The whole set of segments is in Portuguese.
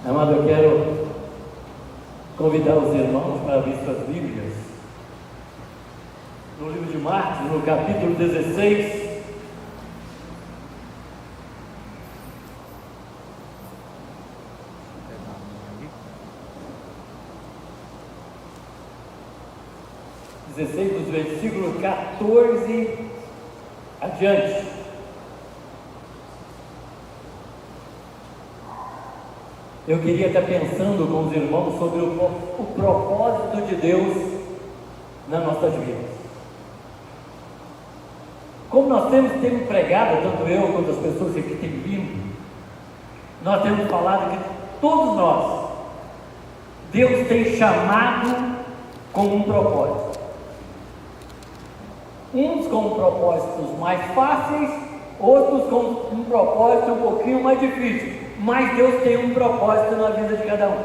Amado, eu quero convidar os irmãos para abrir suas Bíblias no livro de Marcos, no capítulo 16. Dos versículos 14 adiante. Eu queria estar pensando com os irmãos sobre o propósito de Deus nas nossas vidas. Como nós temos pregado, tanto eu quanto as pessoas que têm vindo, nós temos falado que todos nós, Deus tem chamado com um propósito. Uns com propósitos mais fáceis, outros com um propósito um pouquinho mais difícil, mas Deus tem um propósito na vida de cada um.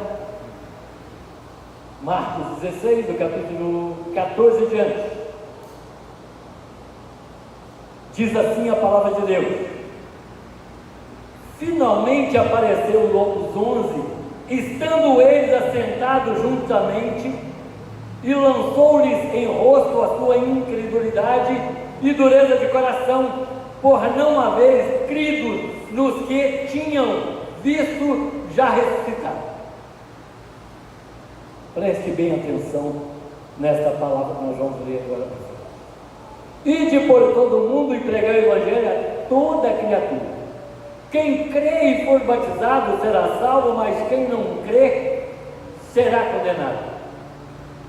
Marcos 16, do capítulo 14 diante, diz assim a palavra de Deus: finalmente apareceu os 11, estando eles assentados juntamente, e lançou-lhes em rosto a sua incredulidade e dureza de coração, por não haver crido nos que tinham visto já ressuscitado. Preste bem atenção nesta palavra que nós vamos ler agora. Ide por todo o mundo e pregai o Evangelho a toda criatura. Quem crê e for batizado será salvo, mas quem não crê será condenado.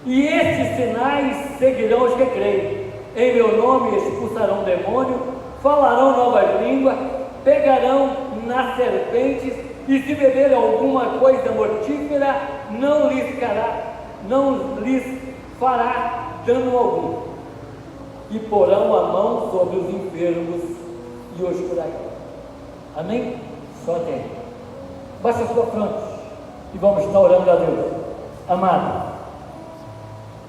E estes sinais seguirão os que creem. Em meu nome expulsarão demônio, falarão novas línguas, pegarão nas serpentes, e se beberem alguma coisa mortífera, não lhes fará dano algum. E porão a mão sobre os enfermos e os curarão. Amém? Só até aí. Baixa a sua fronte e vamos estar orando a Deus. Amado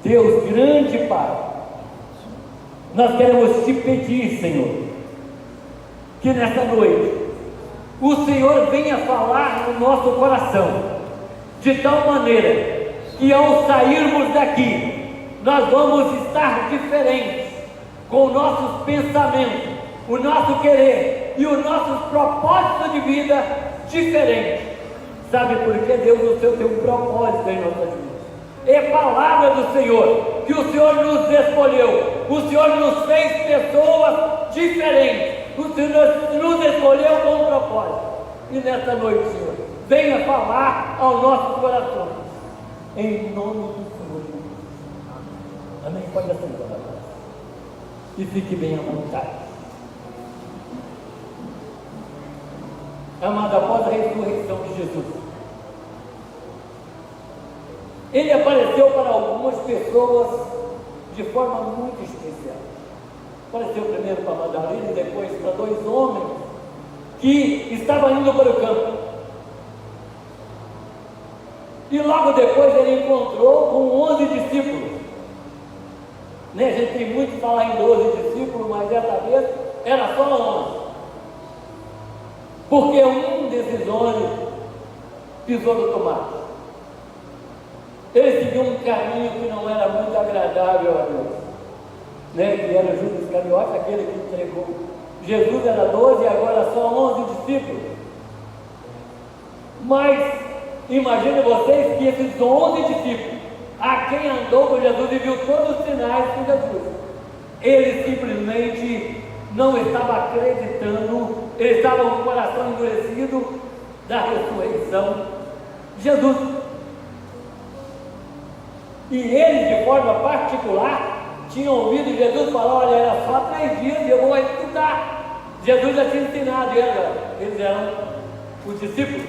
Deus, grande Pai, nós queremos te pedir, Senhor, que nesta noite o Senhor venha falar no nosso coração, de tal maneira que ao sairmos daqui, nós vamos estar diferentes, com nossos pensamentos, o nosso querer e os nossos propósitos de vida diferentes. Sabe por que, Deus? O Senhor tem um propósito em nossas vidas. É palavra do Senhor, que o Senhor nos escolheu, o Senhor nos fez pessoas diferentes, o Senhor nos escolheu com um propósito. E nesta noite, Senhor, venha falar ao nosso coração, em nome do Senhor Jesus. Amém? Pode assentar agora e fique bem à vontade. Amado, após a ressurreição de Jesus, Ele apareceu para algumas pessoas de forma muito especial. Apareceu primeiro para Madalena e depois para 2 homens que estavam indo para o campo. E logo depois ele encontrou com 11 discípulos. A gente tem muito que falar em 12 discípulos, mas dessa vez era só 11. Porque um desses 11 pisou no tomate. Ele seguiu um caminho que não era muito agradável a Deus, que era Judas Iscariote, aquele que entregou. Jesus era 12 e agora só 11 discípulos. Mas imagine vocês que esses 11 discípulos, a quem andou com Jesus e viu todos os sinais com Jesus, ele simplesmente não estava acreditando, ele estava com o coração endurecido da ressurreição de Jesus. E eles, de forma particular, tinham ouvido Jesus falar: olha, era só 3 dias e eu vou estudar. Jesus já tinha ensinado, e eles eram os discípulos.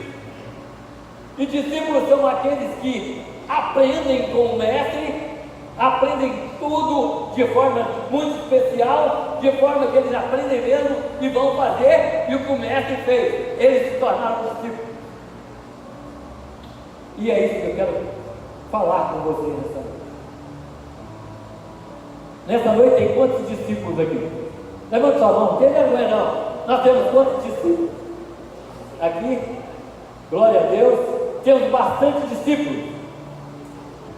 E discípulos são aqueles que aprendem com o mestre, aprendem tudo de forma muito especial, de forma que eles aprendem mesmo e vão fazer, e o que o mestre fez, eles se tornaram discípulos. E é isso que eu quero falar com vocês nessa noite. Nessa noite tem quantos discípulos aqui? Levanta sua mão, tem vergonha não. Nós temos quantos discípulos? Aqui, glória a Deus. temos bastante discípulos.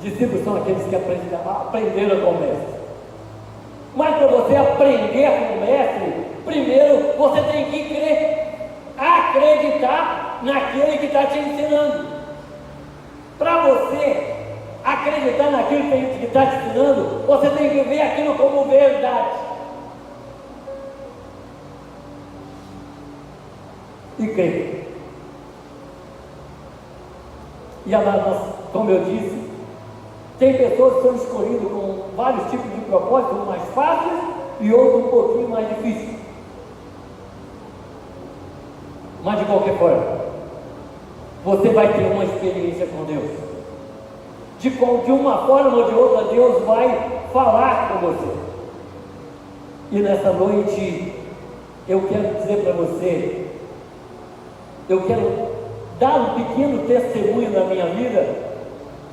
Discípulos são aqueles que aprenderam com o mestre. Mas para você aprender com o mestre, primeiro você tem que crer, acreditar naquele que está te ensinando. Para você acreditar naquilo que está te ensinando, você tem que ver aquilo como verdade. E crer. E amados, como eu disse, tem pessoas que são escolhidas com vários tipos de propósitos, mais fáceis e outros um pouquinho mais difíceis. Mas de qualquer forma, você vai ter uma experiência com Deus. De uma forma ou de outra, Deus vai falar com você. E nessa noite, eu quero dizer para você, eu quero dar um pequeno testemunho da minha vida,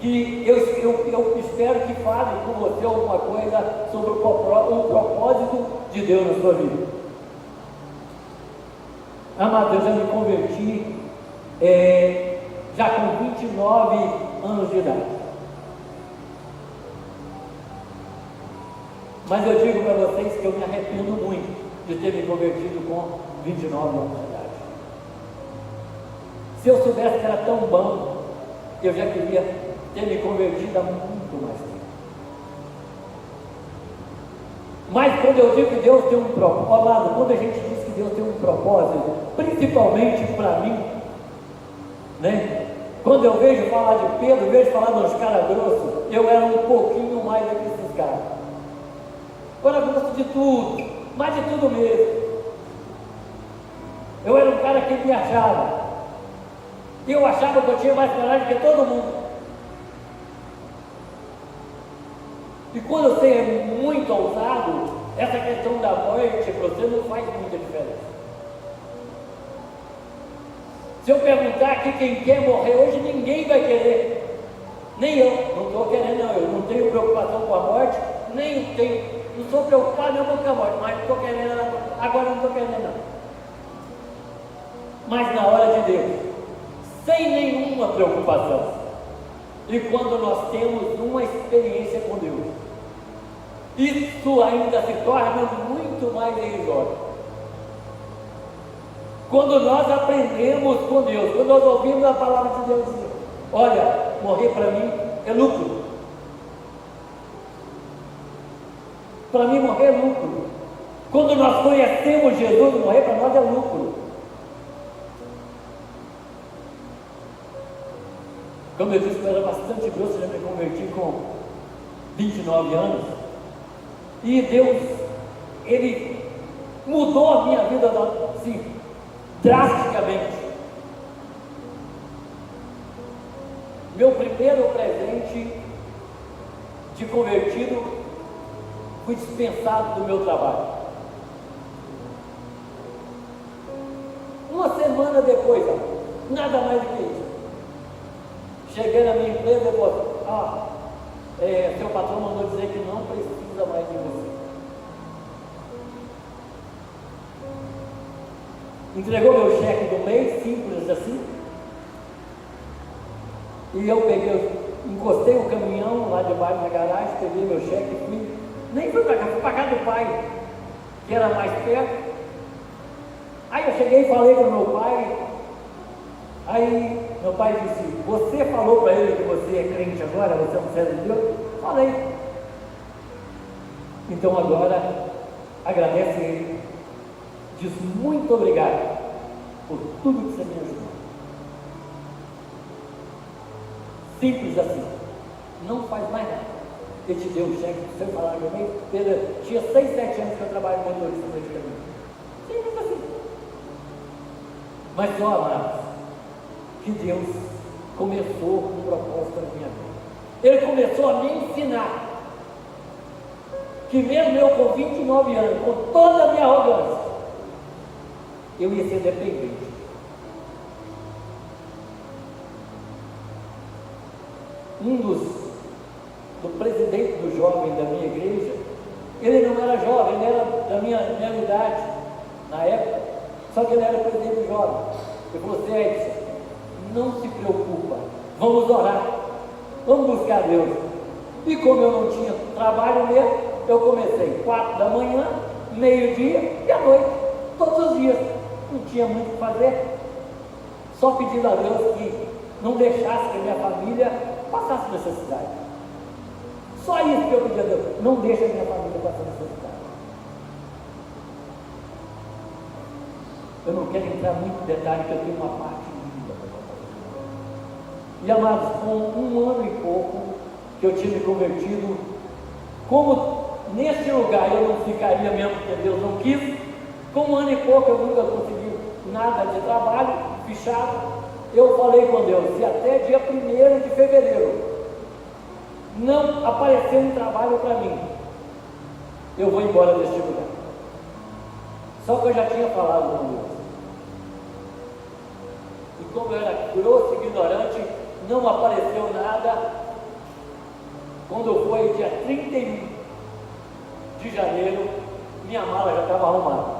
que eu espero que fale com você alguma coisa sobre o propósito de Deus na sua vida. Amado, eu já me converti já com 29 anos de idade. Mas eu digo para vocês que eu me arrependo muito de ter me convertido com 29 anos de idade. Se eu soubesse que era tão bom, eu já queria ter me convertido há muito mais tempo. Mas quando eu digo que Deus tem um propósito, amado, quando a gente diz que Deus tem um propósito, principalmente para mim, né? Quando eu vejo falar de Pedro, vejo falar dos caras grossos, eu era um pouquinho mais do que esses caras. Eu era grosso de tudo, mais de tudo mesmo. Eu era um cara que me achava. E eu achava que eu tinha mais coragem que todo mundo. E quando você é muito ousado, essa questão da morte para você não faz muita diferença. Se eu perguntar aqui quem quer morrer hoje, ninguém vai querer. Nem eu, não estou querendo não, eu não tenho preocupação com a morte, nem tenho, não sou preocupado não com a morte, mas não estou querendo, agora não estou querendo não. Mas na hora de Deus, sem nenhuma preocupação, e quando nós temos uma experiência com Deus, isso ainda se torna muito mais irrisório. Quando nós aprendemos com Deus, quando nós ouvimos a palavra de Deus dizer, olha, morrer para mim é lucro. Para mim morrer é lucro. Quando nós conhecemos Jesus, morrer para nós é lucro. Como eu disse, eu era bastante grosso, já me converti com 29 anos. E Deus, Ele mudou a minha vida assim, drasticamente. Meu primeiro presente de convertido, fui dispensado do meu trabalho. Uma semana depois, nada mais do que isso. Cheguei na minha empresa e falei, seu patrão mandou dizer que não precisa mais de você. Entregou meu cheque do mês, simples assim. E eu encostei o caminhão lá debaixo na garagem, peguei meu cheque e fui. Nem fui para cá, fui para casa do pai, que era mais perto. Aí eu cheguei e falei para o meu pai. Aí meu pai disse, você falou para ele que você é crente agora, você é um servo de Deus? Falei. Então agora agradece ele. Diz muito obrigado por tudo que você me ajudou. Simples assim. Não faz mais nada. Ele te deu o cheque, você falar também. Tinha 6, 7 anos que eu trabalho com motorista de caminho. Simples assim. Mas só, amados, que Deus começou um propósito na minha vida. Ele começou a me ensinar que mesmo eu com 29 anos, com toda a minha arrogância, eu ia ser dependente. Do presidente do jovem da minha igreja, ele não era jovem, ele era da minha idade na época, só que ele era presidente do jovem. Ele falou assim, Edson, não se preocupa, vamos orar, vamos buscar Deus. E como eu não tinha trabalho mesmo, eu comecei 4 da manhã, meio-dia e à noite, todos os dias. Não tinha muito o que fazer, só pedindo a Deus que não deixasse que a minha família passasse necessidade. Só isso que eu pedi a Deus, não deixe a minha família passar necessidade. Eu não quero entrar muito em detalhe, porque eu tenho uma parte linda para contar. E amados, com 1 ano e pouco que eu tinha me convertido, como nesse lugar eu não ficaria mesmo, porque Deus não quis, com 1 ano e pouco eu nunca consegui nada de trabalho, fechado. Eu falei com Deus, se até dia 1º de fevereiro não aparecer um trabalho para mim, eu vou embora deste lugar. Só que eu já tinha falado com Deus. E como eu era grosso e ignorante, não apareceu nada. Quando foi dia 31 de janeiro, minha mala já estava arrumada.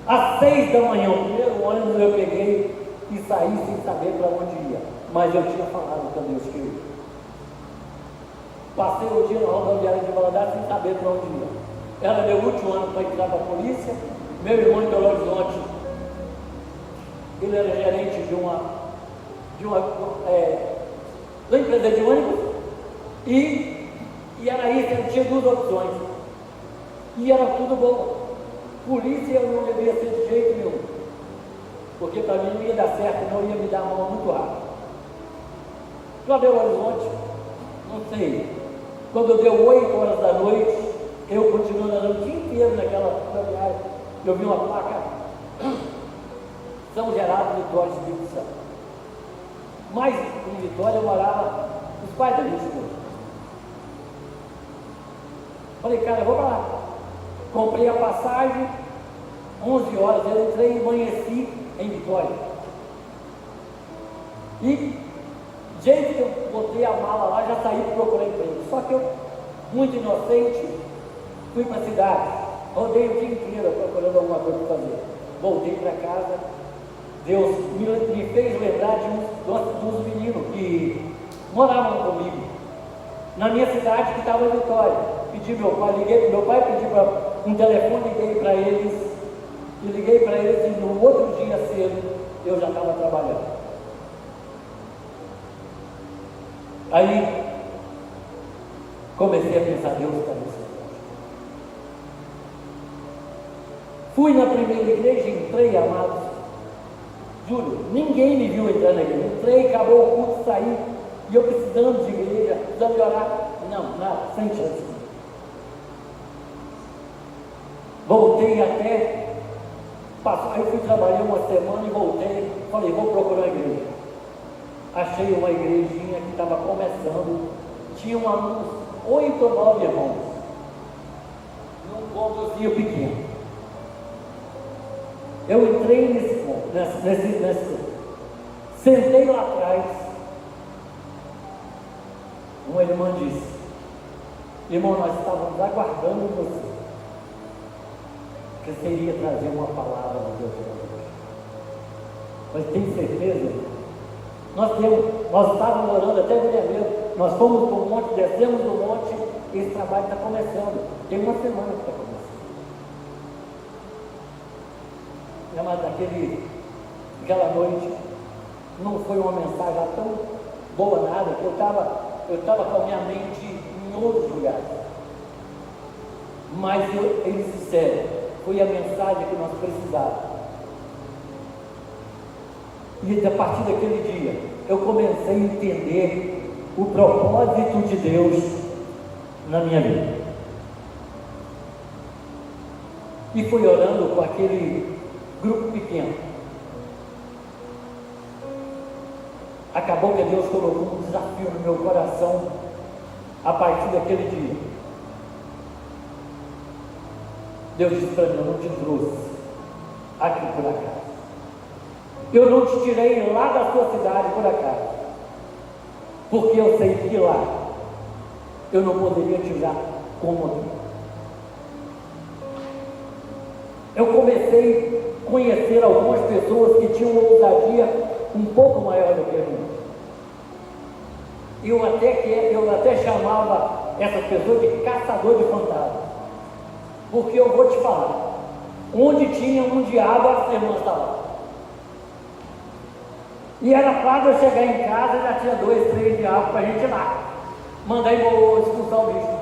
Às 6 da manhã, o primeiro ônibus eu peguei e saí sem saber para onde ia. Mas eu tinha falado com Deus que eu ia. Passei o dia na rodoviária de Valadares sem saber para onde ia. Era meu último ano para entrar para a polícia. Meu irmão em Belo Horizonte, ele era gerente de uma empresa de ônibus, e era isso, ele tinha 2 opções, e era tudo bom. Polícia eu não devia ser de jeito nenhum, porque para mim não ia dar certo, não ia me dar a mão muito rápido. Para Belo Horizonte, não sei, quando deu 8 horas da noite, eu continuando andando o dia inteiro naquela rodoviária, eu vi uma placa, São Geraldo, Vitória, Espírito Santo. Mas em Vitória eu morava os pais da minha esposa. Falei, cara, eu vou para lá. Comprei a passagem, 11 horas, eu entrei e amanheci em Vitória. E, jeito que eu botei a mala lá, já saí para procurar emprego. Só que eu, muito inocente, fui para a cidade, rodei o dia inteiro procurando alguma coisa para fazer. Voltei para casa, Deus me fez lembrar de uns meninos que moravam comigo, na minha cidade, que estava em Vitória. Pedi meu pai, liguei para meu pai, pedi para um telefone, liguei para eles, e no outro dia cedo eu já estava trabalhando. Aí comecei a pensar, Deus está nesse negócio. Fui na primeira igreja, entrei, amados, juro, ninguém me viu entrar na igreja. Entrei, acabou o culto, saí, e eu precisando de igreja, precisando de orar. Não, nada, sem chance. Voltei até, eu fui trabalhar uma semana e voltei, falei, vou procurar a igreja. Achei uma igrejinha que estava começando, tinha uns 8 ou 9 irmãos, num cômodozinho pequeno. Eu entrei nesse sentei lá atrás. Uma irmã disse, irmão, nós estávamos aguardando você, que você iria trazer uma palavra de Deus para nós. Mas tem certeza? Nós estávamos orando até mesmo. Nós fomos para o monte, descemos do monte, e esse trabalho está começando. Tem uma semana que está começando. Mas aquela noite não foi uma mensagem tão boa nada, que eu estava com a minha mente em outros lugares. Mas eles disseram, foi a mensagem que nós precisávamos. E a partir daquele dia, eu comecei a entender o propósito de Deus na minha vida. E fui orando com aquele grupo pequeno. Acabou que Deus colocou um desafio no meu coração a partir daquele dia. Deus disse para mim, eu não te trouxe aqui por acaso. Eu não te tirei lá da sua cidade por acaso. Porque eu sei que lá eu não poderia te dar como aqui. Eu comecei a conhecer algumas pessoas que tinham uma ousadia um pouco maior do que a minha. Eu até chamava essa pessoa de caçador de fantasmas, porque eu vou te falar, onde tinha um diabo, as irmãs estavam lá. E era quase eu chegar em casa, já tinha 2, 3 diabos para a gente ir lá, mandar expulsar o bicho.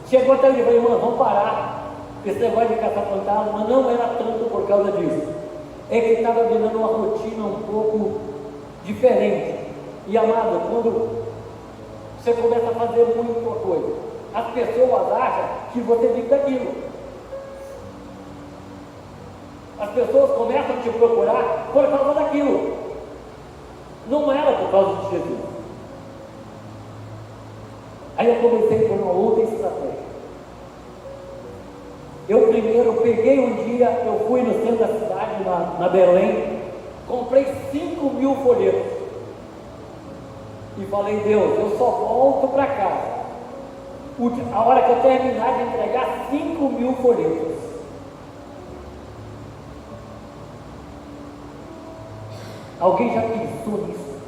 Chegou até ele e falou: irmã, vamos parar, esse negócio de caçar fantasma. Mas não era tanto por causa disso, é que estava virando uma rotina um pouco diferente. E amado, quando você começa a fazer muita coisa, as pessoas acham que você vive daquilo. As pessoas começam a te procurar por causa daquilo. Não era por causa de Jesus. Aí eu comecei por uma outra estratégia. Eu primeiro peguei um dia, eu fui no centro da cidade, na Belém, comprei 5.000 folhetos. E falei: Deus, eu só volto para casa a hora que eu terminar de entregar 5.000 folhetos. Alguém já pensou nisso?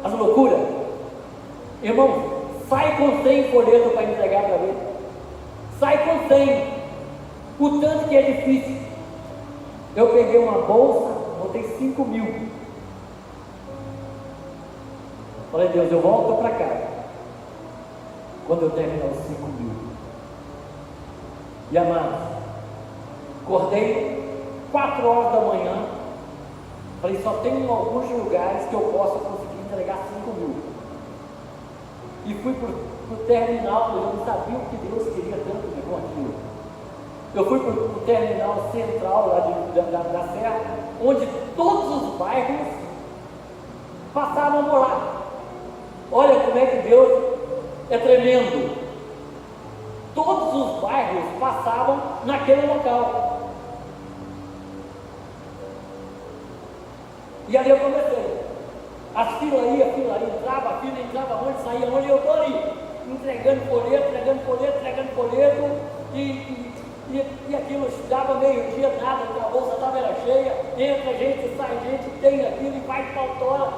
As loucuras? Irmão, sai com 100 folhetos para entregar para mim. Sai com 100. O tanto que é difícil. Eu peguei uma bolsa, botei 5.000. Falei: Deus, eu volto para casa quando eu terminar os 5.000. E amados, acordei 4 horas da manhã. Falei: só tem alguns lugares que eu posso conseguir entregar 5.000. E fui para o terminal. Eu não sabia o que Deus queria tanto com aquilo. Eu fui para o terminal central lá da Serra, onde todos os bairros passavam por lá. Olha como é que Deus é tremendo. Todos os bairros passavam naquele local. E ali eu comecei. As filas iam, entrava, a fila entrava onde, saía onde, eu estou ali, entregando folheto, e aquilo dava meio-dia, nada, a bolsa estava cheia, entra gente, sai gente, tem aquilo e vai para hora,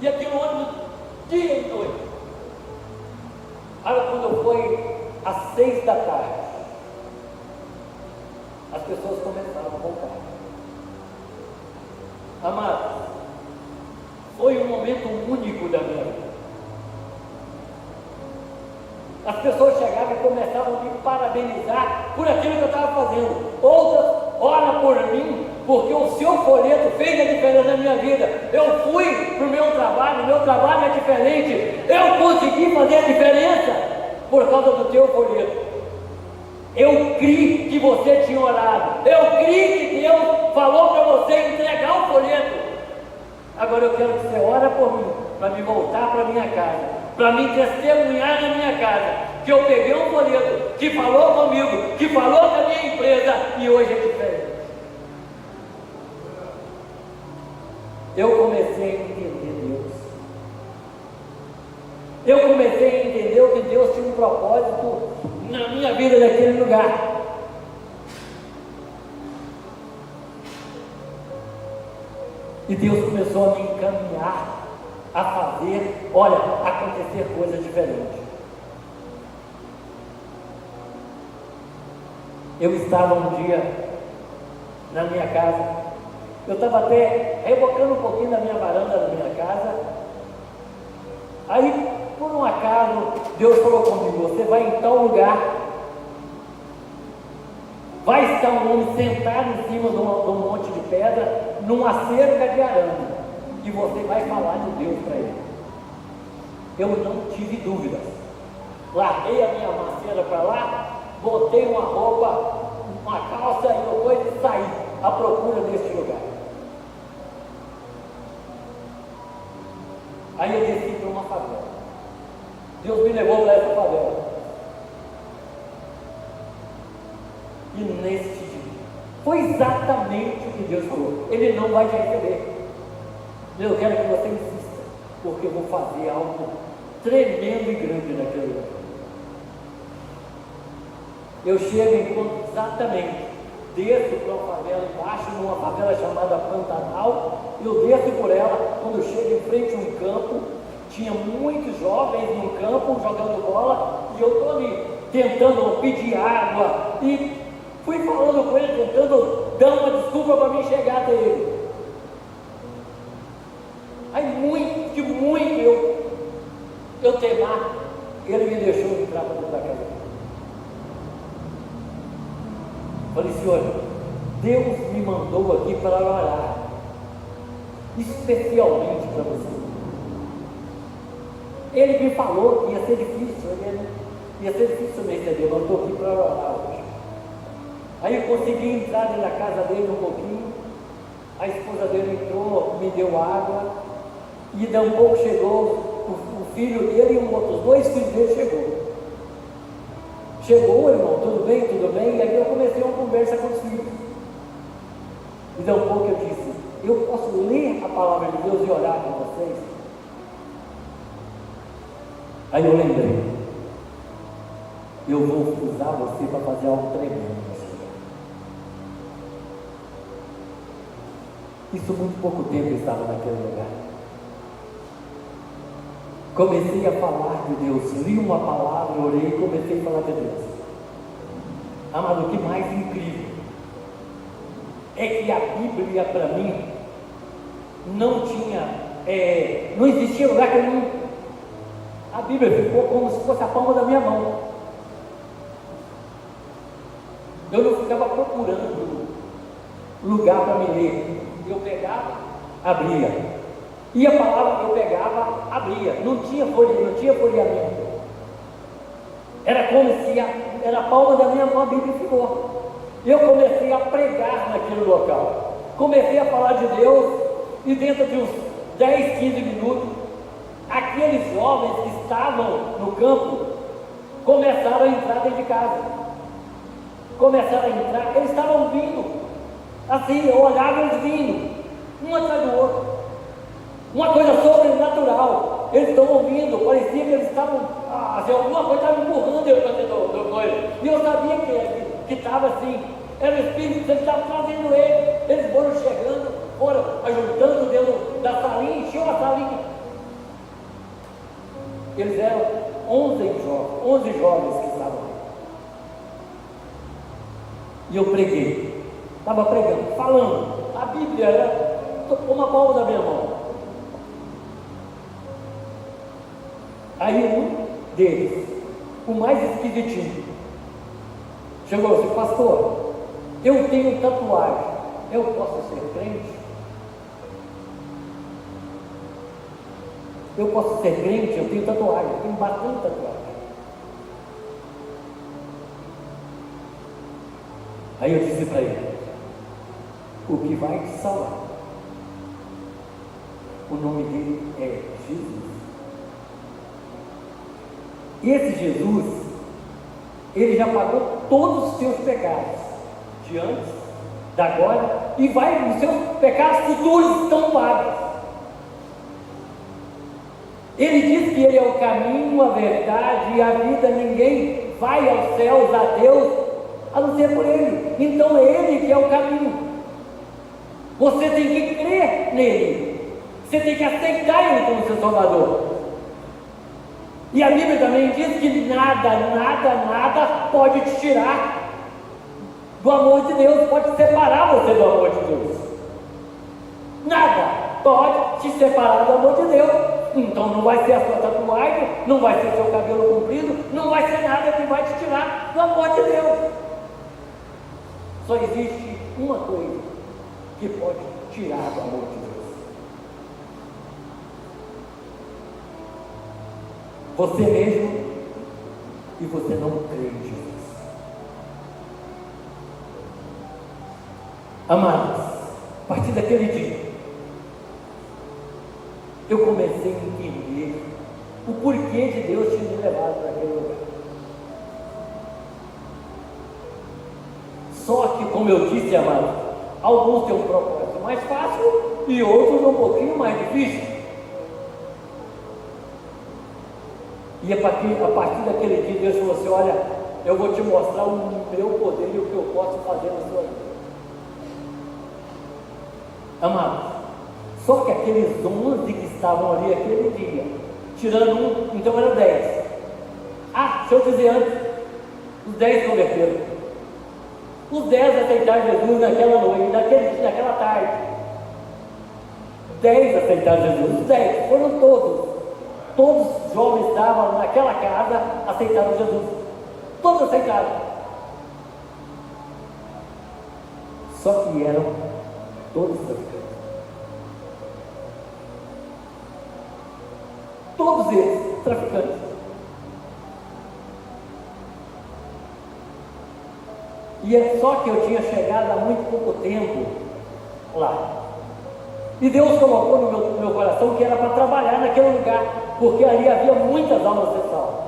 e aquilo ônibus dia e noite. Olha, quando foi às 6 da tarde, as pessoas começaram a voltar. Amados, foi um momento único da minha vida. As pessoas chegavam e começavam a me parabenizar por aquilo que eu estava fazendo. Outras oram por mim, porque o seu folheto fez a diferença na minha vida. Eu fui para o meu trabalho é diferente. Eu consegui fazer a diferença por causa do teu folheto. Eu criei que você tinha orado. Eu criei que Deus falou para você entregar o folheto. Agora eu quero que você ore por mim, para me voltar para minha casa, para me testemunhar na minha casa, que eu peguei um folheto que falou comigo, que falou com a minha empresa, e hoje é diferente. Eu comecei a entender Deus. Eu comecei a entender que Deus tinha um propósito na minha vida naquele lugar. E Deus começou a me encaminhar a fazer, olha, acontecer coisas diferentes. Eu estava um dia na minha casa, eu estava até rebocando um pouquinho da minha varanda da minha casa. Aí, por um acaso, Deus falou comigo: você vai em tal lugar, vai estar um homem sentado em cima de um monte de pedra, numa cerca de arame, e você vai falar de Deus para ele. Eu não tive dúvidas. Larguei a minha maceira para lá, botei uma roupa, uma calça e uma coisa e saí à procura deste lugar. Aí eu desci para uma favela. Deus me levou para essa favela. E nesse dia, foi exatamente o que Deus falou: Ele não vai te receber. Eu quero que você insista, porque eu vou fazer algo tremendo e grande naquele lugar. Eu chego e encontro exatamente desço para uma favela embaixo, numa favela chamada Pantanal. Eu desço por ela, quando chego em frente a um campo, tinha muitos jovens no campo jogando bola, e eu estou ali, tentando pedir água, e fui falando com ele, tentando dar uma desculpa para mim chegar até ele. Aí muito eu temar, ele me deixou entrar para dentro da casa. Falei, Senhor, Deus me mandou aqui para orar, especialmente para você. Ele me falou que ia ser difícil, ia ser difícil me entender, mas eu estou aqui para orar hoje. Aí eu consegui entrar dentro da casa dele um pouquinho, a esposa dele entrou, me deu água, e daí um pouco chegou o filho dele e os dois filhos dele chegou, irmão, tudo bem, e aí eu comecei uma conversa com os filhos, e daí um pouco eu disse, eu posso ler a palavra de Deus e orar com vocês? Aí eu lembrei, eu vou usar você para fazer algo tremendo. Isso muito pouco tempo eu estava naquele lugar. Comecei a falar de Deus, li uma palavra, orei e comecei a falar de Deus. Amado, o que mais incrível é que a Bíblia para mim não existia lugar que eu não. A Bíblia ficou como se fosse a palma da minha mão. Eu não ficava procurando lugar para me ler. Eu pegava, abria. E a palavra que eu pegava, abria. Não tinha folheamento. Era como se era a palma da minha mão, a Bíblia ficou. Eu comecei a pregar naquele local. Comecei a falar de Deus, e dentro de uns 10, 15 minutos, aqueles jovens que estavam no campo começaram a entrar dentro de casa. Começaram a entrar, eles estavam vindo. Assim, eu olhava eles vindo, um atrás do outro. Uma coisa sobrenatural. Eles estão ouvindo, parecia que eles estavam, assim, alguma coisa estava empurrando eu para dentro do coisa. E eu sabia que estava assim. Era o Espírito Santo que estava trazendo eles. Eles foram chegando, foram ajuntando dentro da salinha, encheu a salinha. Eles eram 11 jovens que estavam ali. E eu preguei. Estava pregando, falando. A Bíblia era uma palma da minha mão. Aí um deles, o mais esquisitinho, chegou e disse, pastor, eu tenho tatuagem, eu posso ser crente? Eu posso ser crente? Eu tenho tatuagem, eu tenho bastante tatuagem. Aí eu disse para ele, o que vai te salvar, o nome dele é Jesus. Esse Jesus, ele já pagou todos os seus pecados, de antes, da agora, e os seus pecados futuros estão pagos. Ele diz que ele é o caminho, a verdade e a vida. Ninguém vai aos céus, a Deus, a não ser por ele. Então é ele que é o caminho. Você tem que crer nele, você tem que aceitar ele como seu Salvador. E a Bíblia também diz que nada pode te tirar do amor de Deus, pode separar você do amor de Deus. Nada pode te separar do amor de Deus. Então não vai ser a sua tatuagem, não vai ser seu cabelo comprido, não vai ser nada que vai te tirar do amor de Deus. Só existe uma coisa que pode tirar do amor de Deus. Você mesmo, e você não crê em Jesus. Amados, a partir daquele dia, eu comecei a entender o porquê de Deus tinha me levado para aquele lugar. Só que, como eu disse, amados, alguns têm um propósito mais fácil e outros um pouquinho mais difícil. E a partir daquele dia, Deus falou assim, olha, eu vou te mostrar o meu poder e o que eu posso fazer na sua vida. Amados, só que aqueles 11 que estavam ali aquele dia, tirando um, então eram 10. Deixa eu dizer antes, os 10 converteram. Os 10 aceitaram Jesus naquela noite, naquela tarde. 10 aceitaram Jesus, os 10, foram todos. Todos os jovens estavam naquela casa, aceitaram Jesus. Todos aceitaram. Só que eram todos traficantes. Todos eles traficantes. E é só que eu tinha chegado há muito pouco tempo lá. E Deus colocou no meu coração que era para trabalhar naquele lugar, porque ali havia muitas almas de salvo.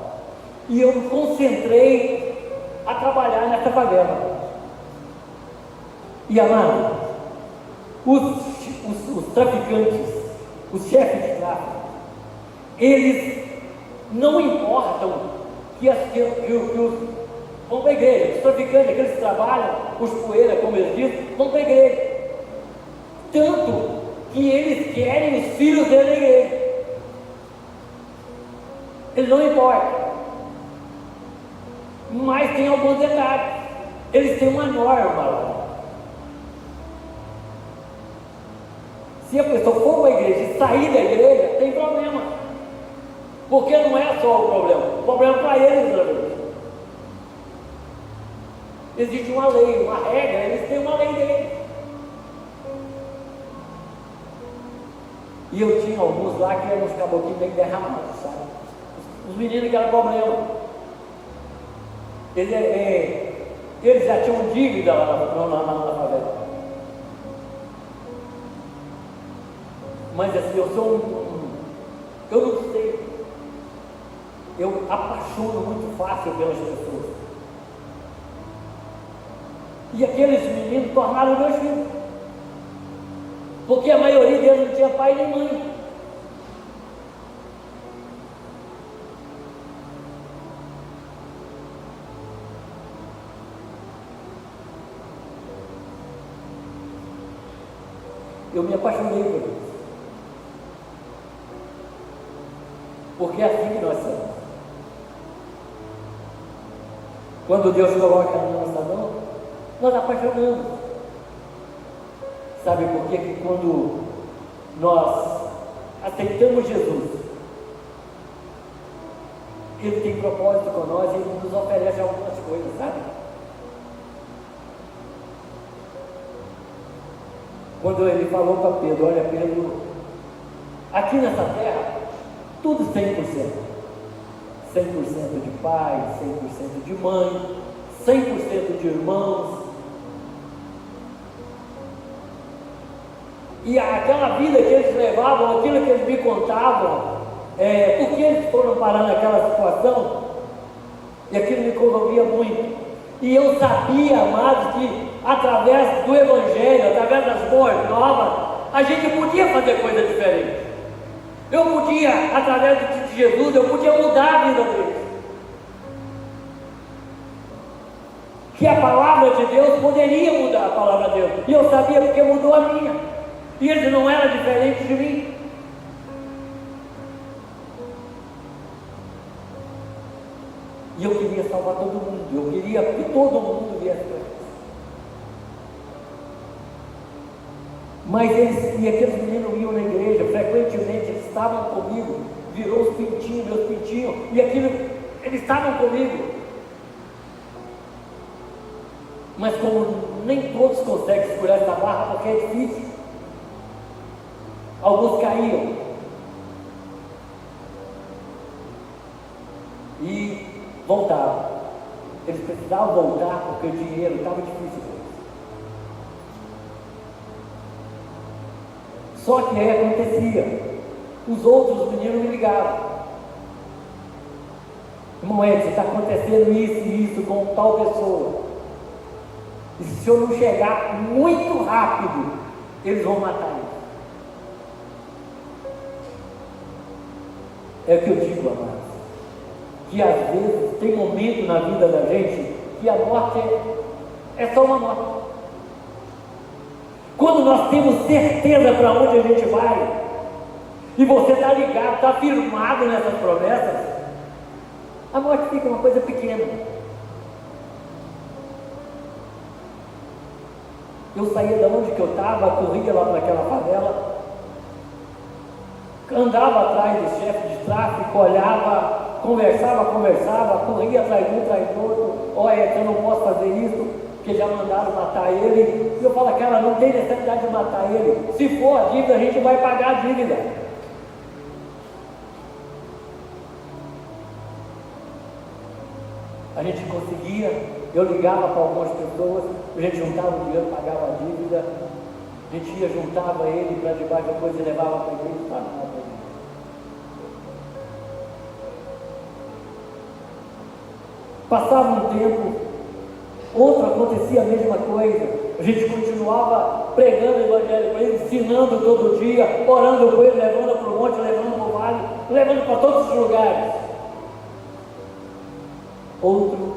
E eu me concentrei a trabalhar nessa favela. E amado, os traficantes, os chefes de tráfico, eles não importam que os vão para a igreja. Os traficantes, aqueles que trabalham, os poeiras, como eles dizem, vão para a igreja. Tanto que eles querem os filhos dele na igreja. Eles não importam. Mas tem alguns detalhes. Eles têm uma norma lá. Se a pessoa for para a igreja e sair da igreja, tem problema. Porque não é só o problema é para eles também. Existe uma lei, uma regra, eles têm uma lei deles. E eu tinha alguns lá que eram uns caboclinhos bem derramados, sabe? Os meninos que eram problema. Eles já tinham dívida lá na favela. Mas assim, eu sou eu não sei. Eu apaixono muito fácil pelas pessoas. E aqueles meninos tornaram meus filhos. Porque a maioria deles não tinha pai nem mãe. Eu me apaixonei por eles. Porque é assim que nós somos. Quando Deus coloca na nossa mão, nós apaixonamos. Sabe por quê? Que quando nós aceitamos Jesus, Ele tem propósito com nós e Ele nos oferece algumas coisas, sabe? Quando Ele falou para Pedro, olha Pedro, aqui nessa terra, tudo 100%. 100% de pai, 100% de mãe, 100% de irmãos. E aquela vida que eles levavam, aquilo que eles me contavam, por que eles foram parar naquela situação, e aquilo me comovia muito. E eu sabia, amados, que através do Evangelho, através das boas novas, a gente podia fazer coisa diferente. Eu podia, através de Jesus, eu podia mudar a vida deles. Que a palavra de Deus poderia mudar a palavra de Deus. E eu sabia porque mudou a minha. E eles não eram diferentes de mim. E eu queria salvar todo mundo. Eu queria que todo mundo viesse para isso. Mas e aqueles meninos iam na igreja, frequentemente eles estavam comigo, virou os pintinhos, meus pintinhos, e aquilo, eles estavam comigo. Mas como nem todos conseguem segurar essa barra, porque é difícil, alguns caíam. E voltavam. Eles precisavam voltar porque o dinheiro estava difícil. Só que aí acontecia, os outros meninos me ligavam: irmão Edson, está acontecendo isso e isso com tal pessoa, e se o senhor não chegar muito rápido, eles vão matar ele. É o que eu digo, amados, que às vezes tem momento na vida da gente que a morte é só uma morte. quando nós temos certeza para onde a gente vai, e você está ligado, está firmado nessas promessas, a morte fica uma coisa pequena. Eu saía de onde que eu estava, corria lá para aquela favela, andava atrás do chefe de tráfico, olhava, conversava, corria atrás de um, atrás do outro. Olha, eu não posso fazer isso, porque já mandaram matar ele. E eu falo, cara, não tem necessidade de matar ele. Se for a dívida, a gente vai pagar a dívida. A gente conseguia, eu ligava para algumas pessoas, a gente juntava o dinheiro, pagava a dívida, a gente ia, juntava ele para debaixo da coisa e levava para a igreja e pagava para a igreja. Passava um tempo, outro acontecia a mesma coisa, a gente continuava pregando o evangelho para ele, ensinando todo dia, orando com ele, levando para o monte, levando para o vale, levando para todos os lugares. Outro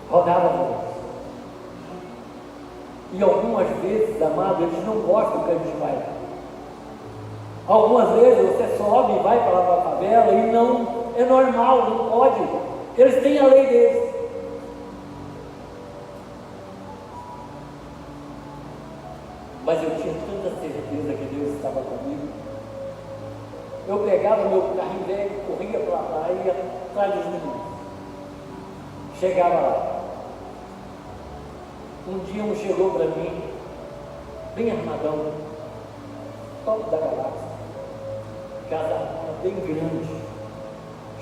rodava a voz. E algumas vezes, amado, eles não gostam que a gente vai. Algumas vezes você sobe e vai para lá para a favela e não, é normal, não pode. Eles têm a lei deles. Mas eu tinha tanta certeza que Deus estava comigo. Eu pegava meu carrinho velho, corria para a praia, atrás dos meninos. Chegava lá. Um dia um chegou para mim, bem armadão, top da galáxia, casa bem grande.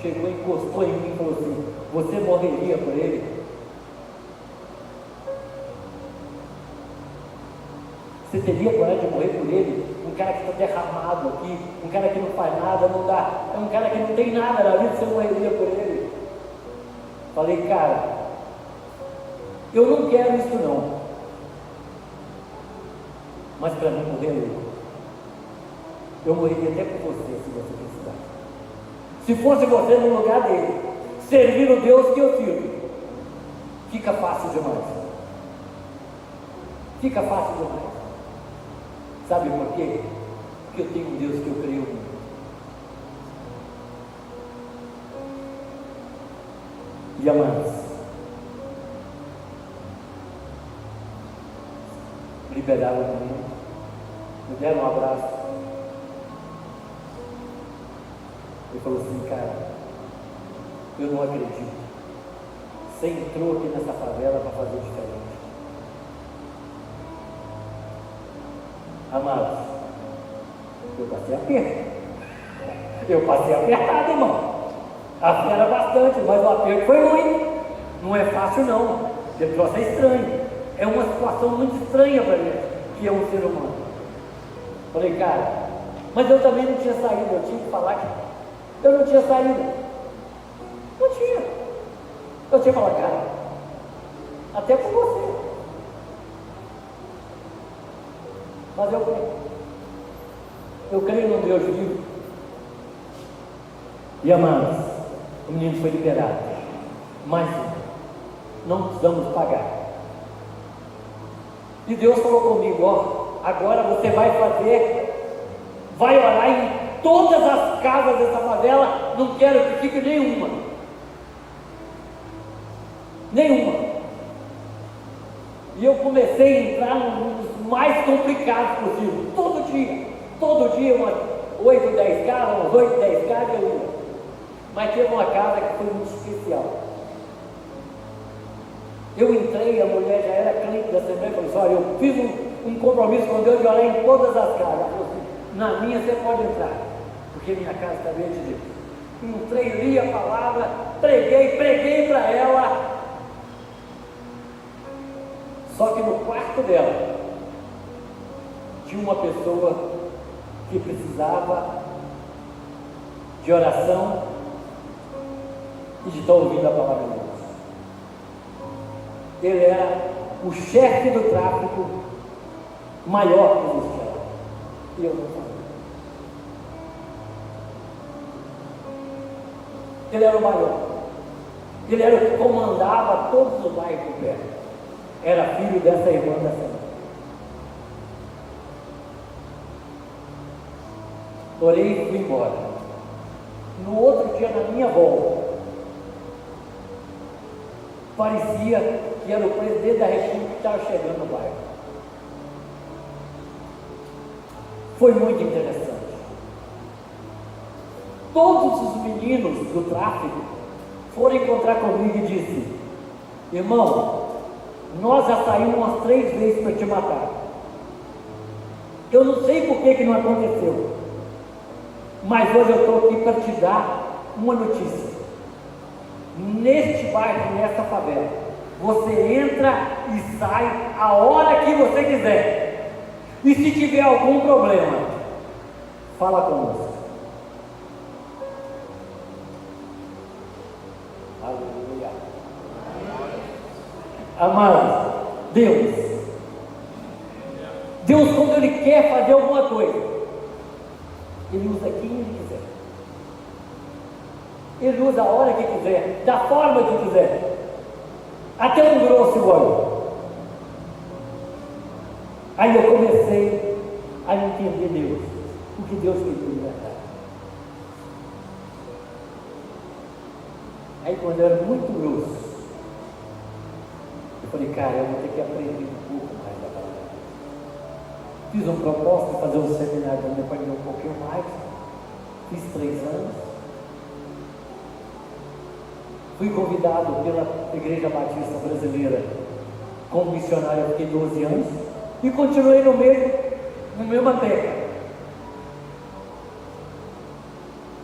Chegou, encostou em mim e falou assim: você morreria por ele? Você teria coragem de morrer por ele? Um cara que está derramado aqui, um cara que não faz nada, não dá, é um cara que não tem nada na vida, você morreria por ele? Falei, cara, eu não quero isso não, mas para mim morrer eu morreria até por você, se você precisasse. Se fosse você no lugar dele, servir o Deus que eu sirvo, fica fácil demais. Fica fácil demais. Sabe por quê? Porque eu tenho um Deus que eu creio muito. E amados, liberaram comigo, me deram um abraço. Ele falou assim, cara, eu não acredito. Você entrou aqui nessa favela para fazer diferente. Amados, eu passei aperto. Eu passei apertado, irmão. A fé era bastante, mas o aperto foi ruim. Não é fácil não. Esse troço é estranho. É uma situação muito estranha para gente, que é um ser humano. Falei, cara, mas eu também não tinha saído. Eu tinha que falar que eu não tinha saído. Não tinha. Eu tinha que falar, cara, até por você. Mas eu creio. Eu creio no Deus vivo. E amados, o menino foi liberado. Mas não precisamos pagar. E Deus falou comigo, ó, agora você vai orar em todas as casas dessa favela, não quero que fique nenhuma. E eu comecei a entrar nos mais complicados possível, todo dia, umas 8, 10 casas, umas 8, 10 casas eu ia. Mas teve uma casa que foi muito especial. Eu entrei, a mulher já era crente da Assembleia, falou assim, olha, eu fiz um compromisso com Deus de orar em todas as casas. Ela falou assim, na minha você pode entrar, porque minha casa está bem de Deus. Entrei, li a palavra, preguei para ela. Só que no quarto dela tinha uma pessoa que precisava de oração e de estar ouvindo a palavra de Deus. Ele era o chefe do tráfico maior que existia lá. E eu não sabia. Ele era o maior. Ele era o que comandava todos os bairros do perto. Era filho dessa irmã da semana. orei e fui embora. No outro dia, na minha volta, parecia que era o presidente da República que estava chegando no bairro. Foi muito interessante. Todos os meninos do tráfico foram encontrar comigo e disse: irmão, nós já saímos umas 3 vezes para te matar. Eu não sei por que não aconteceu, mas hoje eu estou aqui para te dar uma notícia. Neste bairro, nessa favela, você entra e sai a hora que você quiser. E se tiver algum problema, fala conosco. Aleluia. Amados, Deus, quando Ele quer fazer alguma coisa, Ele usa quem Ele quiser. Ele usa a hora que quiser, da forma que quiser. Até um grosso igual. Aí eu comecei a entender Deus, o que Deus queria me dar. Aí quando eu era muito grosso, eu falei, cara, eu vou ter que aprender um pouco mais da palavra. Fiz um propósito de fazer um seminário para me aprender um pouquinho mais. Fiz 3 anos. Fui convidado pela Igreja Batista Brasileira como missionário, fiquei 12 anos e continuei no mesma terra.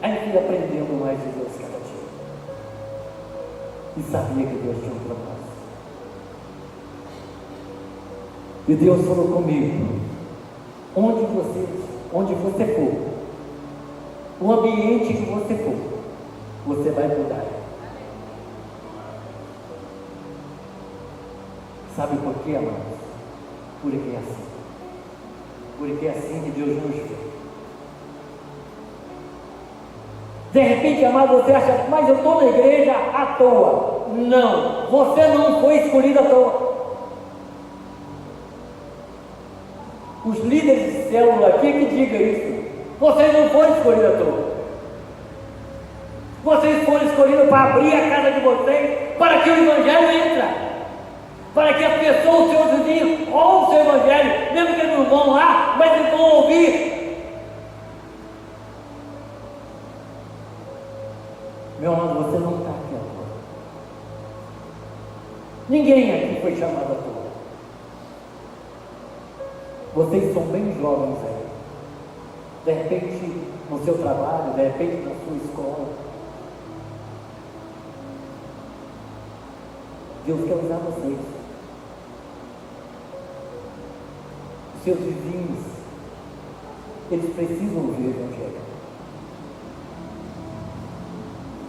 Aí fui aprendendo mais de Deus cada dia e sabia que Deus tinha um propósito. E Deus falou comigo: onde você for, o ambiente que você for, você vai mudar. Sabe por quê, amados? Porque é assim. Porque é assim que Deus nos vê. De repente, amado, você acha, mas eu estou na igreja à toa. Não, você não foi escolhido à toa. Os líderes de célula aqui que digam isso. Vocês não foram escolhidos à toa. Vocês foram escolhidos para abrir a casa de vocês, para que o Evangelho entre. Para que as pessoas, os seus vizinhos, ouçam o seu Evangelho, mesmo que eles não vão lá, mas eles vão ouvir. Meu amado, você não está aqui à toa. Ninguém aqui foi chamado à toa. Vocês são bem jovens aí. De repente, no seu trabalho, de repente, na sua escola. Deus quer usar vocês. Os seus vizinhos, eles precisam ouvir o Evangelho.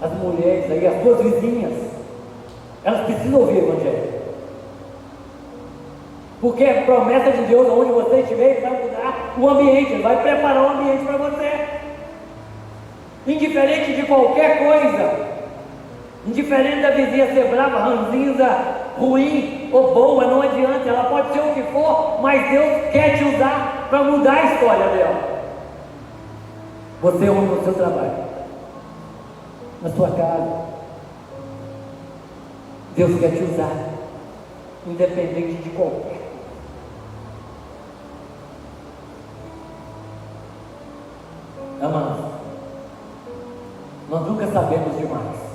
As mulheres aí, as suas vizinhas, elas precisam ouvir o Evangelho. Porque é promessa de Deus, onde você estiver, Ele vai mudar o ambiente, Ele vai preparar o ambiente para você. Indiferente de qualquer coisa, indiferente da vizinha ser brava, ranzinza, ruim ou boa, não adianta, ela pode ser o que for, mas Deus quer te usar para mudar a história dela. Você honra o seu trabalho, na sua casa. Deus quer te usar, independente de qualquer. Amados, nós nunca sabemos demais.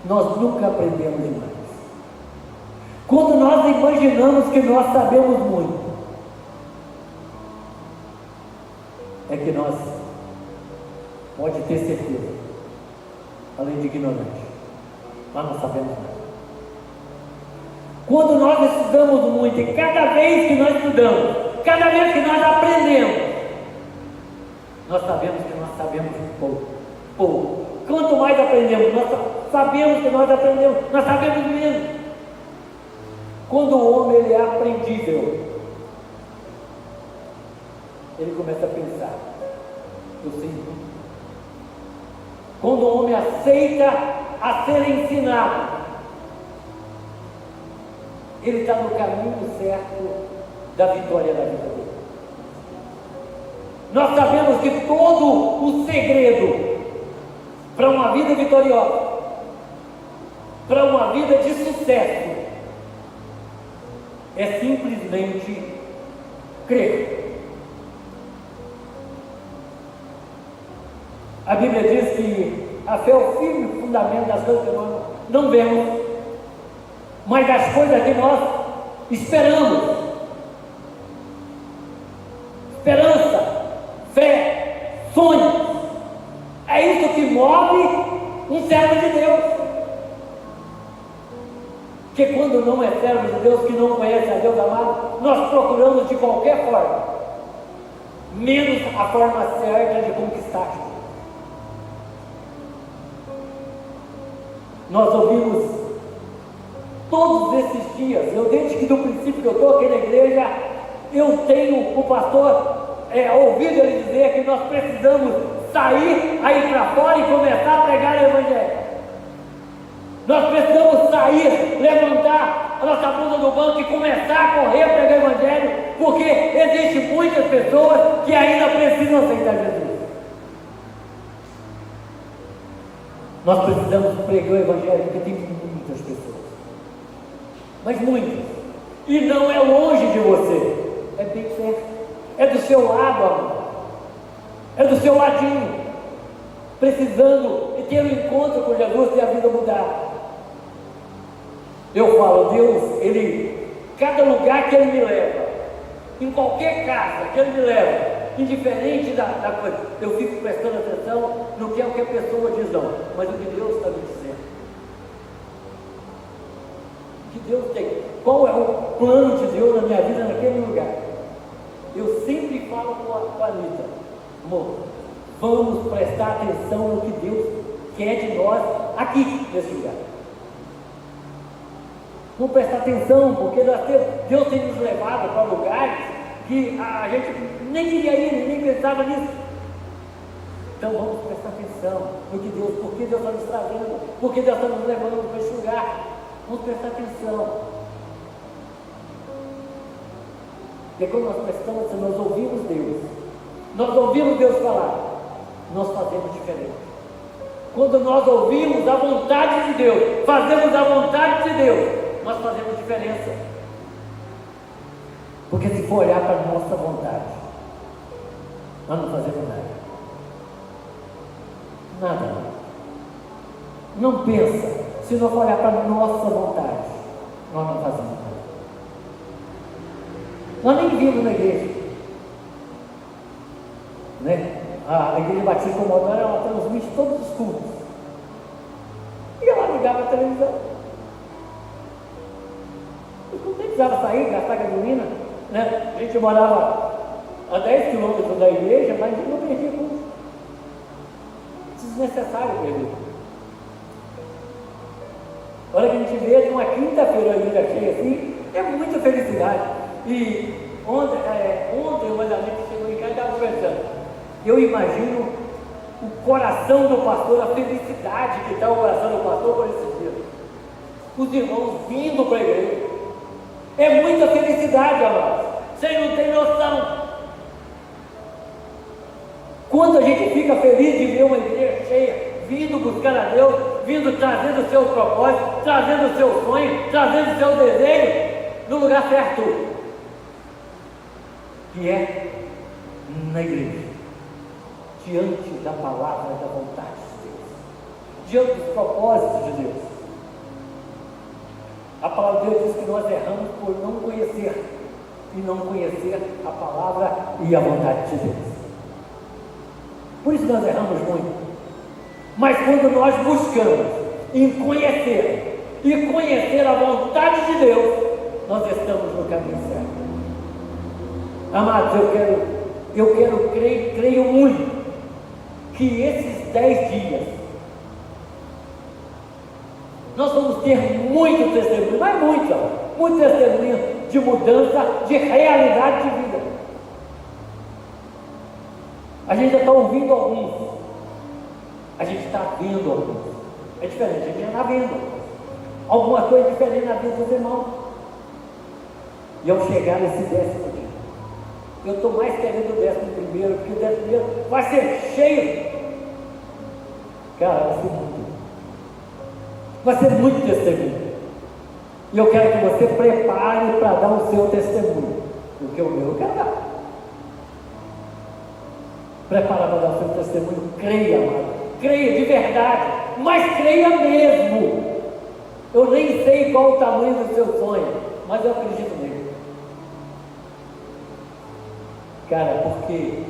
Nós nunca aprendemos demais. Quando nós imaginamos que nós sabemos muito, é que nós, pode ter certeza, além de ignorante, nós não sabemos nada. Quando nós estudamos muito, e cada vez que nós estudamos, cada vez que nós aprendemos, nós sabemos que nós sabemos pouco. Quanto mais aprendemos, nós sabemos que nós aprendemos, nós sabemos menos. Quando o homem ele é aprendível, ele começa a pensar: eu sei muito. Quando o homem aceita a ser ensinado, ele está no caminho certo da vitória da vida dele. Nós sabemos que todo o segredo para uma vida vitoriosa, para uma vida de sucesso, é simplesmente crer. A Bíblia diz que a fé é o firme fundamento das coisas que nós não vemos, mas das coisas que nós esperamos. Esperança, fé, sonhos, é isso que move um servo de Deus. Porque quando não é servo de Deus, que não conhece a Deus amado, nós procuramos de qualquer forma, menos a forma certa de conquistar. Nós ouvimos todos esses dias, desde que do princípio que eu estou aqui na igreja, eu tenho o pastor ouvido ele dizer que nós precisamos sair aí para fora e começar a pregar o Evangelho. Nós precisamos sair, levantar a nossa bunda do banco e começar a correr a pregar o Evangelho, porque existem muitas pessoas que ainda precisam aceitar Jesus. Nós precisamos pregar o Evangelho, porque tem muitas pessoas, mas muitas, e não é longe de você, é bem perto, é do seu lado, amor, é do seu ladinho, precisando ter um encontro com Jesus e a vida mudar. Eu falo, Deus, cada lugar que Ele me leva, em qualquer casa que Ele me leva, indiferente da coisa, eu fico prestando atenção no que é o que a pessoa diz, não, mas o que Deus está me dizendo. O que Deus tem, qual é o plano de Deus na minha vida naquele lugar? Eu sempre falo com a Anitta, amor, vamos prestar atenção no que Deus quer de nós aqui nesse lugar. Vamos prestar atenção, porque Deus tem nos levado para lugares que a gente nem queria ir, nem pensava nisso. Então vamos prestar atenção no que Deus, porque Deus está nos trazendo, porque Deus está nos levando para esse lugar. Vamos prestar atenção. E quando nós prestamos atenção, nós ouvimos Deus falar, nós fazemos diferente. Quando nós ouvimos a vontade de Deus, fazemos a vontade de Deus, nós fazemos diferença. Porque se for olhar para a nossa vontade, nós não fazemos nada. Não pensa, se não for olhar para a nossa vontade, nós não fazemos nada. Nós nem vimos na igreja, né? A igreja Batista Comodoro, ela transmite todos os cultos, e ela ligava a televisão. Não precisava sair, gastar gasolina, né? A gente morava a 10 quilômetros da igreja, mas a gente não perdia culto. Desnecessário perder. Olha que a gente vê uma quinta-feira a igreja cheia assim, é muita felicidade. E ontem o amigos chegou em casa e estava conversando. Eu imagino o coração do pastor, a felicidade que está o coração do pastor por esse dia. Os irmãos vindo para a igreja. É muita felicidade, amados. Vocês não têm noção. Quando a gente fica feliz de ver uma igreja cheia, vindo buscar a Deus, vindo trazendo os seus propósitos, trazendo os seus sonhos, trazendo os seus desejos, no lugar certo, que é na igreja, diante da palavra da vontade de Deus, diante dos propósitos de Deus. A palavra de Deus diz que nós erramos por não conhecer, e não conhecer a palavra e a vontade de Deus. Por isso nós erramos muito. Mas quando nós buscamos em conhecer e conhecer a vontade de Deus, nós estamos no caminho certo. Amados, eu creio muito que esses 10 dias nós vamos ter muito testemunho, mas muito testemunho de mudança, de realidade de vida. A gente já está ouvindo alguns, a gente está vendo alguns. É diferente, a gente já está vendo alguma coisa diferente na vida dos irmãos. E ao chegar nesse 10º dia, Eu estou mais querendo o 11º, porque o 11º vai ser cheio. Cara, vai ser muito testemunho. E eu quero que você prepare para dar o seu testemunho, porque o meu eu quero dar. Prepara para dar o seu testemunho, creia, amado. Creia de verdade, mas creia mesmo. Eu nem sei qual o tamanho do seu sonho, mas eu acredito nele. Cara, porque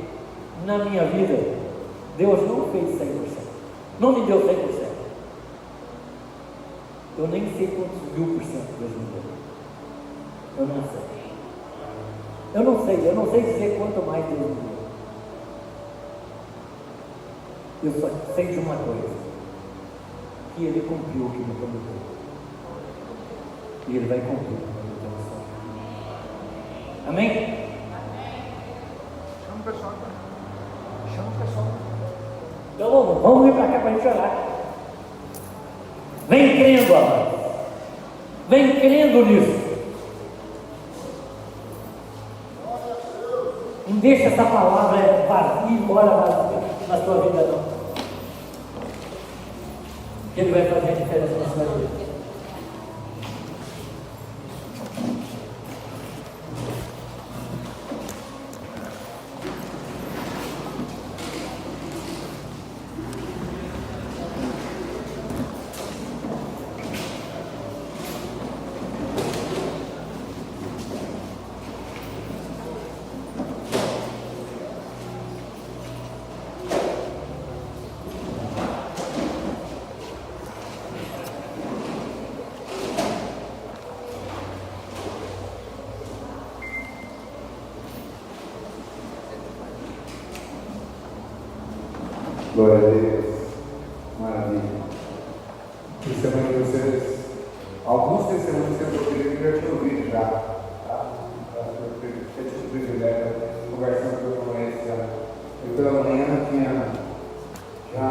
na minha vida, Deus não fez 100%. Não me deu 100%. Eu nem sei quantos 1000% Deus me deu. Eu não sei. Eu não sei dizer quanto mais Deus me deu. Eu só sei de uma coisa: que Ele cumpriu o que me prometeu. E Ele vai cumprir o que me prometeu. Amém? Chama o pessoal. Chama o pessoal. Então vamos vir para cá para a gente orar. Vem crendo, amado. Vem crendo nisso. Não deixa essa palavra vazia, embora vazia na sua vida, não. Que Ele vai fazer a diferença na sua vida. Glória a Deus. Maravilha. Testemunho de vocês. Alguns testemunhos que eu já tinha ouvido já. Tá? Eu tive o privilégio de conversando com eles já. Eu pela manhã tinha já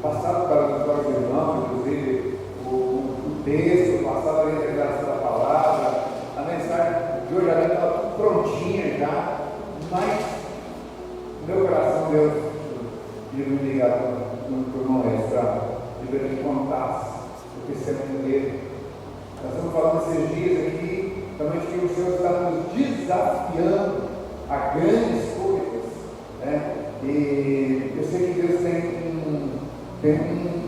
passado para os irmãos, inclusive o texto, passado a integração da palavra, a mensagem de hoje ali estava prontinha já, mas meu coração, Deus, de me ligar para o irmão Ezra, de ver que contasse o testemunho dele. Nós estamos falando esses dias aqui, também que o Senhor está nos desafiando a grandes coisas, né? E eu sei que Deus tem um